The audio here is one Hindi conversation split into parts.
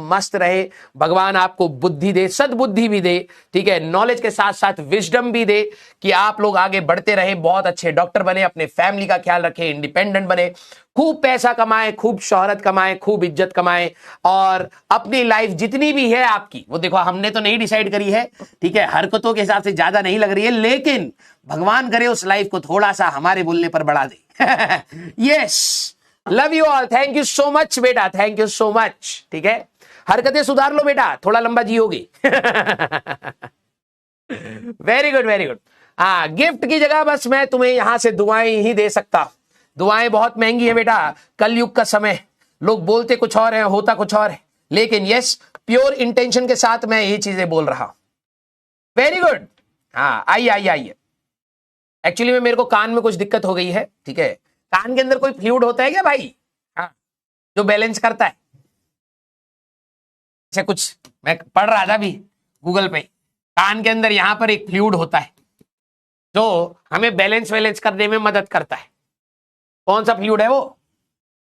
मस्त रहे, भगवान आपको बुद्धि दे, सद्बुद्धि भी दे, ठीक है, नॉलेज के साथ साथ विजडम भी दे कि आप लोग आगे बढ़ते रहे, बहुत अच्छे डॉक्टर बने, अपने फैमिली का ख्याल रखें, इंडिपेंडेंट बने, खूब पैसा कमाए, खूब शोहरत कमाए, खूब इज्जत कमाए, और अपनी लाइफ जितनी भी है आपकी, वो देखो हमने तो नहीं डिसाइड करी है, ठीक है, हरकतों के हिसाब से ज्यादा नहीं लग रही है, लेकिन भगवान करे उस लाइफ को थोड़ा सा हमारे बोलने पर बढ़ा दे। Yes, love you all, thank you so much बेटा, थैंक यू सो मच, ठीक है, हरकतें सुधार लो बेटा, थोड़ा लंबा जियोगे। Very good very good. हाँ, गिफ्ट की जगह बस मैं तुम्हें यहां से दुआएं ही दे सकता हूं, दुआएं बहुत महंगी है बेटा, कलयुग का समय, लोग बोलते कुछ और है, होता कुछ और है, लेकिन यस, प्योर इंटेंशन के साथ मैं यही चीजें बोल रहा हूं। Very good. हाँ, आइए आइए आइए। एक्चुअली में मेरे को कान में कुछ दिक्कत हो गई है, ठीक है, कान के अंदर कोई फ्लूइड होता है क्या भाई? हाँ, जो बैलेंस करता है, ऐसे कुछ मैं पढ़ रहा था भी गूगल पे, कान के अंदर यहां पर एक फ्लूइड होता है जो हमें बैलेंस वैलेंस करने में मदद करता है। कौन सा फ्लूइड है वो?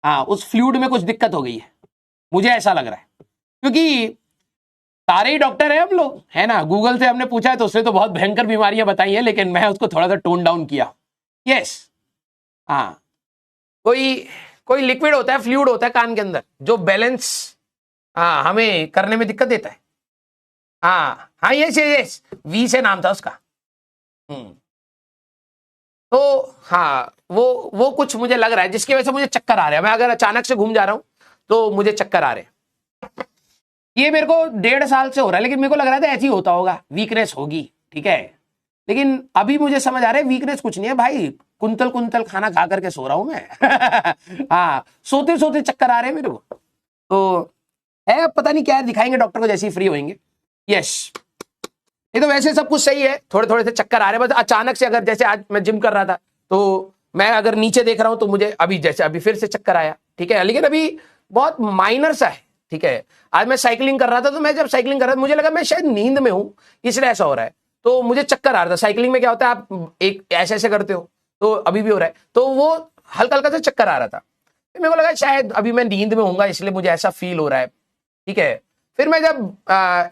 हाँ, उस फ्लूइड में कुछ दिक्कत हो गई है, मुझे ऐसा लग रहा है, क्योंकि सारे ही डॉक्टर हैं हम लोग, है ना, गूगल से हमने पूछा है तो उसने तो बहुत भयंकर बीमारियां बताई हैं, लेकिन मैं उसको थोड़ा सा टोन डाउन किया। यस, हाँ, कोई कोई लिक्विड होता है, फ्लूइड होता है कान के अंदर जो बैलेंस हमें करने में दिक्कत देता है। हाँ हाँ, यस यस, वी से नाम था उसका। तो हाँ, वो कुछ मुझे लग रहा है जिसकी वजह से मुझे चक्कर आ रहा है, मैं अगर अचानक से घूम जा रहा हूं तो मुझे चक्कर आ रहे हैं। ये मेरे को 1.5 साल से हो रहा है, लेकिन मेरे को लग रहा था ऐसे ही होता होगा, वीकनेस होगी, ठीक है, लेकिन अभी मुझे समझ आ रहा है वीकनेस कुछ नहीं है भाई, कुंतल कुंतल खाना खा करके सो रहा हूं मैं। हाँ, सोते सोते चक्कर आ रहे हैं मेरे को, तो है, अब पता नहीं क्या है, दिखाएंगे डॉक्टर को जैसे ही फ्री होंगे। यस, ये तो वैसे सब कुछ सही है, थोड़े थोड़े से चक्कर आ रहे हैं, बस अचानक से, अगर जैसे आज मैं जिम कर रहा था तो मैं अगर नीचे देख रहा हूं तो मुझे अभी जैसे अभी फिर से चक्कर आया, ठीक है, लेकिन अभी बहुत माइनर सा है, ठीक है। आज मैं साइकिलिंग कर रहा था, तो मैं जब साइकिलिंग कर रहा था मुझे लगा मैं शायद नींद में हूं, इसलिए ऐसा हो रहा है, तो मुझे चक्कर आ रहा था। साइकिलिंग में क्या होता है, आप एक ऐसे ऐसे करते हो, तो अभी भी हो रहा है, तो वो हल्का हल्का सा चक्कर आ रहा था, मेरे को लगा शायद अभी मैं नींद में होऊंगा, इसलिए मुझे ऐसा फील हो रहा है, ठीक है। फिर मैं जब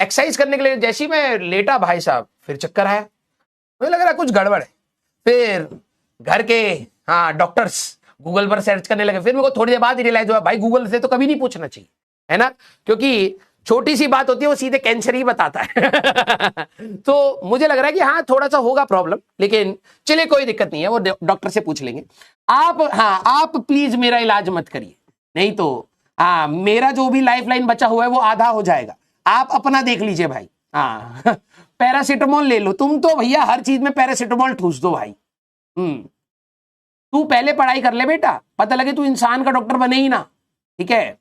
एक्सरसाइज करने के लिए जैसे ही मैं लेटा भाई साहब, फिर चक्कर आया, मुझे लग रहा है कुछ गड़बड़ है। फिर घर के डॉक्टर्स गूगल पर सर्च करने लगे, फिर मेरे को थोड़ी देर बाद ही रियलाइज हुआ भाई गूगल से तो कभी नहीं पूछना चाहिए, है ना, क्योंकि छोटी सी बात होती है वो सीधे कैंसर ही बताता है। तो मुझे लग रहा है कि हाँ, थोड़ा सा होगा प्रॉब्लम, लेकिन चलिए कोई दिक्कत नहीं है, वो डॉक्टर से पूछ लेंगे। आप प्लीज मेरा इलाज मत करिए, नहीं तो मेरा जो भी लाइफ लाइन बचा हुआ है वो आधा हो जाएगा, आप अपना देख लीजिए भाई। पैरासिटामोल ले लो, तुम तो भैया हर चीज में पैरासिटामोल ठूस दो भाई। तू पहले पढ़ाई कर ले बेटा, पता लगे तू इंसान का डॉक्टर बने ही ना, ठीक है।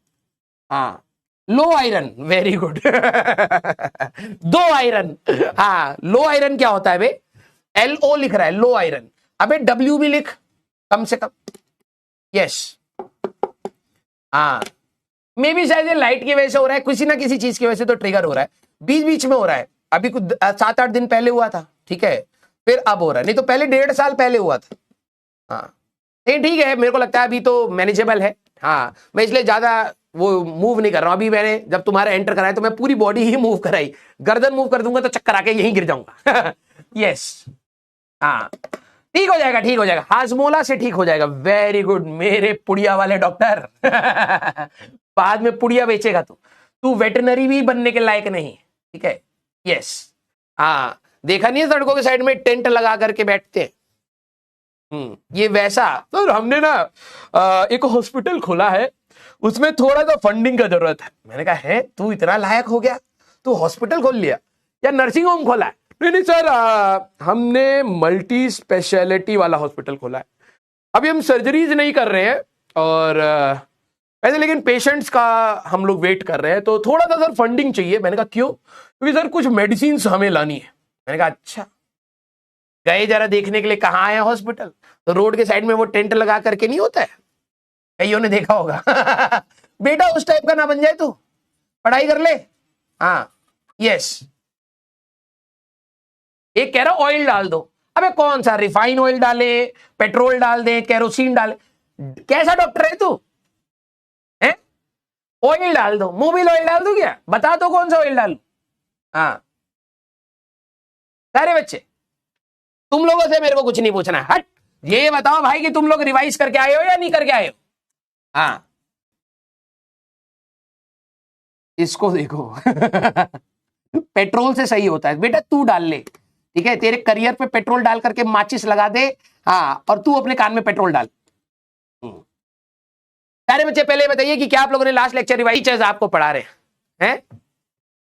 लो आयरन, वेरी गुड। 2 आयरन, लो आयरन क्या होता है बे? LO लिख रहा है, लो आयरन, अबे W भी लिख कम से कम। यस, मे भी शायद लाइट की वजह से हो रहा है, किसी ना किसी चीज की वजह से तो ट्रिगर हो रहा है, बीच बीच में हो रहा है, अभी कुछ 7-8 दिन पहले हुआ था, ठीक है, फिर अब हो रहा है, नहीं तो पहले 1.5 साल पहले हुआ था। नहीं ठीक है, मेरे को लगता है अभी तो मैनेजेबल है। मैं इसलिए ज्यादा वो मूव नहीं कर रहा हूं, अभी मैंने जब तुम्हारा एंटर कराया तो मैं पूरी बॉडी ही मूव कराई, गर्दन मूव कर दूंगा तो चक्कर आके यहीं गिर जाऊंगा। यस, ठीक हो जाएगा, ठीक हो जाएगा, हाजमोला से ठीक हो जाएगा। वेरी गुड मेरे पुड़िया वाले डॉक्टर। बाद में पुड़िया बेचेगा तू वेटरनरी भी बनने के लायक नहीं, ठीक है। यस, देखा नहीं है सड़कों के साइड में टेंट लगा करके बैठते हैं, ये वैसा। तो हमने ना एक हॉस्पिटल खोला है, उसमें थोड़ा सा फंडिंग का जरूरत है। मैंने कहा है तू इतना लायक हो गया, तू हॉस्पिटल खोल लिया या नर्सिंग होम खोला है? नहीं सर, हमने मल्टी स्पेशलिटी वाला हॉस्पिटल खोला है, अभी हम सर्जरीज नहीं कर रहे हैं और ऐसे, लेकिन पेशेंट्स का हम लोग वेट कर रहे हैं, तो थोड़ा सा सर फंडिंग चाहिए। मैंने कहा क्यों? क्योंकि सर कुछ मेडिसिन हमें लानी है। मैंने कहा अच्छा, गए जरा देखने के लिए, कहाँ आया हॉस्पिटल? तो रोड के साइड में वो टेंट लगा करके नहीं होता है, कईयों ने देखा होगा। बेटा उस टाइप का ना बन जाए, तू पढ़ाई कर ले। यस, एक कह रहा ऑयल डाल दो, अबे कौन सा रिफाइन ऑयल डाले, पेट्रोल डाल दे, केरोसिन डाले? कैसा डॉक्टर है तू? ऑयल डाल दो, मोबिल ऑयल डाल दो, क्या बता दो कौन सा ऑयल डालू। हाँ सारे बच्चे, तुम लोगों से मेरे को कुछ नहीं पूछना है, हट। ये बताओ भाई कि तुम लोग रिवाइज करके आए हो या नहीं करके आए हो। हाँ इसको देखो पेट्रोल से सही होता है बेटा, तू डाल ले, ठीक है, तेरे करियर पे पेट्रोल डाल करके माचिस लगा दे। हाँ और तू अपने कान में पेट्रोल डाल। सारे बच्चे पहले बताइए कि क्या आप लोगों ने लास्ट लेक्चर रिवाइज आपको पढ़ा रहे हैं।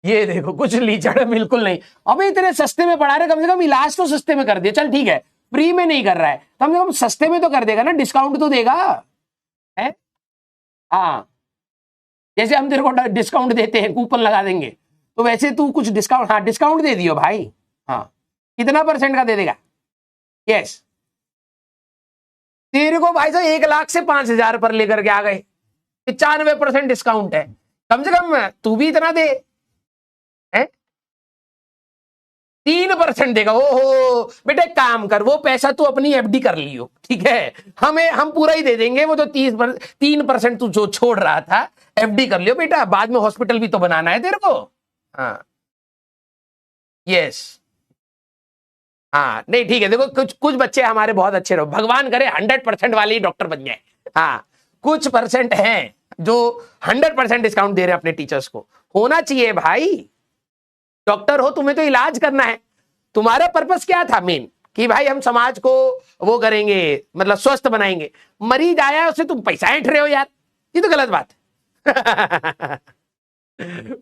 ये देखो कुछ लीचड़ बिल्कुल नहीं। अबे इतने सस्ते में पढ़ा रहे, कम से कम इलाज तो सस्ते में कर दिया, चल ठीक है फ्री में नहीं कर रहा है, कम से कम सस्ते में तो कर देगा ना, डिस्काउंट तो देगा है। हाँ जैसे हम तेरे को डिस्काउंट देते हैं, कूपन लगा देंगे, तो वैसे तू कुछ डिस्काउंट, हाँ डिस्काउंट दे दियो भाई। हाँ कितना % का दे देगा। यस तेरे को भाई साहब 1 लाख से 5,000 पर लेकर के आ गए, 95% डिस्काउंट है, कम से कम तू भी इतना दे। 3% देगा। ओहो बेटे काम कर, वो पैसा तू अपनी FD कर लियो, ठीक है, हम पूरा ही दे देंगे, वो तो 3% तू जो छोड़ रहा था FD कर लियो बेटा, बाद में हॉस्पिटल भी तो बनाना है तेरे को। हाँ यस हाँ नहीं ठीक है, देखो कुछ बच्चे हमारे बहुत अच्छे रहो, भगवान करे 100% वाले ही डॉक्टर बन जाए। हाँ कुछ % हैं जो 100% डिस्काउंट दे रहे हैं अपने टीचर्स को, होना चाहिए भाई। डॉक्टर हो, तुम्हें तो इलाज करना है, तुम्हारा पर्पस क्या था मेन, कि भाई हम समाज को वो करेंगे, मतलब स्वस्थ बनाएंगे। मरीज आया उससे तुम पैसा ऐंठ रहे हो यार, ये तो गलत बात है।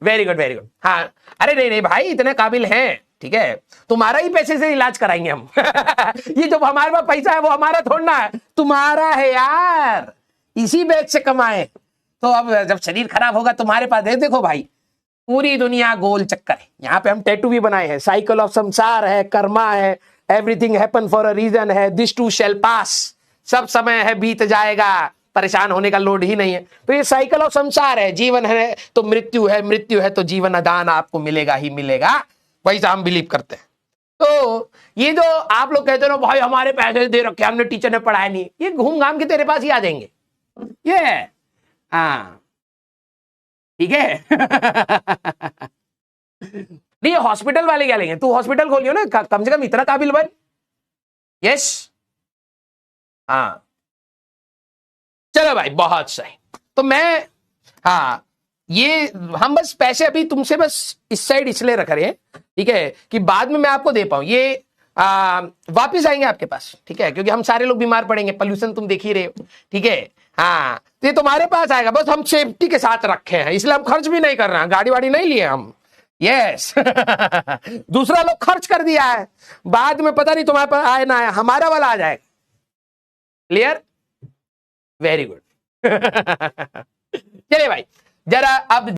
Very good very good. हाँ अरे नहीं नहीं भाई इतने काबिल हैं, ठीक है, तुम्हारा ही पैसे से इलाज कराएंगे हम। ये जो हमारे पास पैसा है वो हमारा थोड़ा है, तुम्हारा है यार, इसी बैग से कमाए। तो अब जब शरीर खराब होगा तुम्हारे पास है, देखो भाई पूरी दुनिया गोल चक्कर है, यहाँ पे हम टैटू भी बनाए हैं, साइकिल ऑफ संसार है, कर्मा है, everything happen for a reason है, दिस टू शैल पास, सब समय है बीत जाएगा, परेशान होने का लोड ही नहीं है। तो ये साइकिल ऑफ संसार है, जीवन है तो मृत्यु है, मृत्यु है तो जीवन दान आपको मिलेगा ही मिलेगा, वैसा हम बिलीव करते हैं। तो ये जो आप लोग कहते हो ना भाई हमारे पैसे दे रखे हमने, टीचर ने पढ़ाया नहीं, ये घूम घाम के तेरे पास ही आ जाएंगे। ये हाँ ठीक है। नहीं हॉस्पिटल वाले क्या लेंगे, तू हॉस्पिटल खोलियो ना, कम से कम इतना काबिल बन। यस हाँ चलो भाई बहुत सही। तो मैं हाँ ये हम बस पैसे अभी तुमसे बस इस साइड इसलिए रख रहे हैं, ठीक है, कि बाद में मैं आपको दे पाऊं, ये वापिस आएंगे आपके पास, ठीक है, क्योंकि हम सारे लोग बीमार पड़ेंगे, पोल्यूशन तुम देख ही रहे हो, ठीक है। हाँ तो ये तुम्हारे पास आएगा, बस हम सेफ्टी के साथ रखे हैं, इसलिए हम खर्च भी नहीं कर रहे हैं, गाड़ी वाड़ी नहीं लिए हम। यस दूसरा लोग खर्च कर दिया है, बाद में पता नहीं तुम्हारे पास आए ना आए, हमारा वाला आ जाएगा। Clear very good. चलिए भाई जरा अब